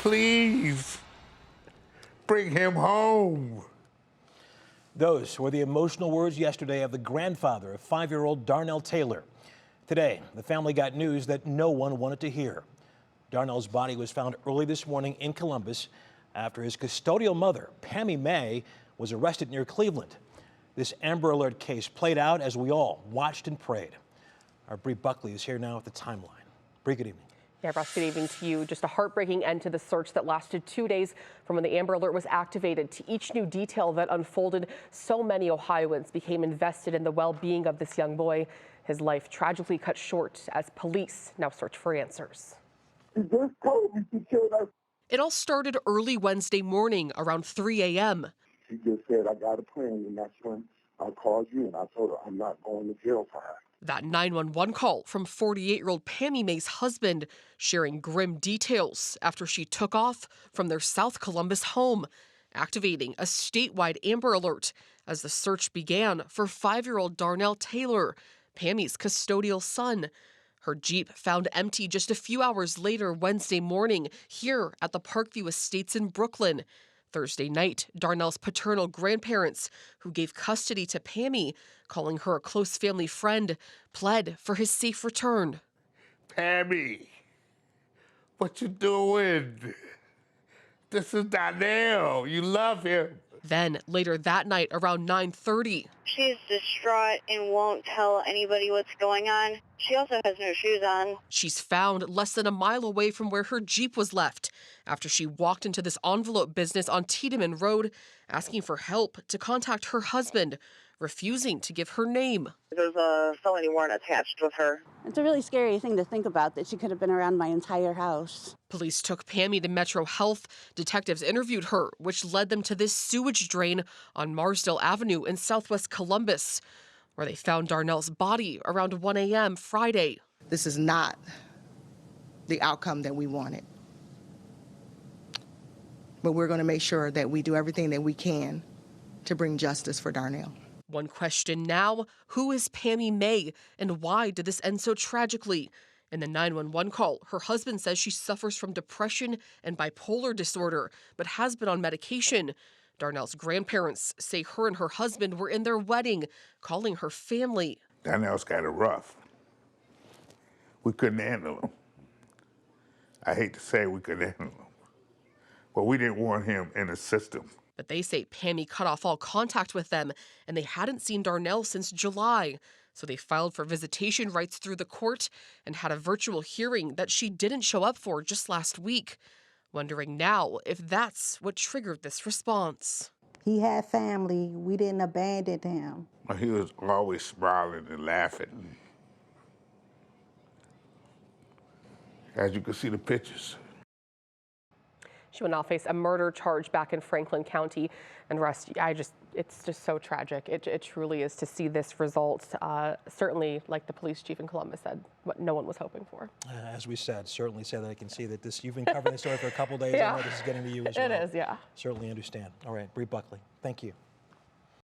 please bring him home. Those were the emotional words yesterday of the grandfather of 5-year-old Darnell Taylor. Today, the family got news that no one wanted to hear. Darnell's body was found early this morning in Columbus after his custodial mother, Pammy Maye, was arrested near Cleveland. This Amber Alert case played out as we all watched and prayed. Our Bree Buckley is here now with the timeline. Bree, good evening. Yeah, Russ, good evening to you. Just a heartbreaking end to the search that lasted 2 days from when the Amber Alert was activated to each new detail that unfolded. So many Ohioans became invested in the well-being of this young boy. His life tragically cut short as police now search for answers. He just told me he killed us. It all started early Wednesday morning around 3 a.m. She just said, I got a plan, and that's when I called you, and I told her I'm not going to jail for her. That 911 call from 48-year-old Pammy Maye's husband, sharing grim details after she took off from their South Columbus home, activating a statewide Amber Alert as the search began for 5-year-old Darnell Taylor, Pammy's custodial son. Her Jeep found empty just a few hours later Wednesday morning here at the Parkview Estates in Brooklyn. Thursday night, Darnell's paternal grandparents, who gave custody to Pammy, calling her a close family friend, pled for his safe return. Pammy, what you doing? This is Darnell. You love him. Then, later that night, around 9:30. She's distraught and won't tell anybody what's going on. She also has no shoes on. She's found less than a mile away from where her Jeep was left after she walked into this envelope business on Tiedeman Road, asking for help to contact her husband, refusing to give her name. There's a felony warrant attached with her. It's a really scary thing to think about, that she could have been around my entire house. Police took Pammy to Metro Health. Detectives interviewed her, which led them to this sewage drain on Marsdale Avenue in southwest Columbus, where they found Darnell's body around 1 a.m. Friday. This is not the outcome that we wanted. But we're going to make sure that we do everything that we can to bring justice for Darnell. One question now, who is Pammy Maye and why did this end so tragically? In the 911 call, her husband says she suffers from depression and bipolar disorder, but has been on medication. Darnell's grandparents say her and her husband were in their wedding, calling her family. Darnell's got it rough. We couldn't handle him. I hate to say we couldn't handle him, but we didn't want him in the system. But they say Pammy cut off all contact with them, and they hadn't seen Darnell since July. So they filed for visitation rights through the court and had a virtual hearing that she didn't show up for just last week. Wondering now if that's what triggered this response. He had family. We didn't abandon him. He was always smiling and laughing. As you can see the pictures. She will now face a murder charge back in Franklin County. And Russ, it's just so tragic. It truly is to see this result. Certainly, like the police chief in Columbus said, what no one was hoping for. As we said, certainly said that I can see that this, you've been covering this story for a couple days. Yeah. I know this is getting to you as well. It is, yeah. Certainly understand. All right, Bree Buckley, thank you.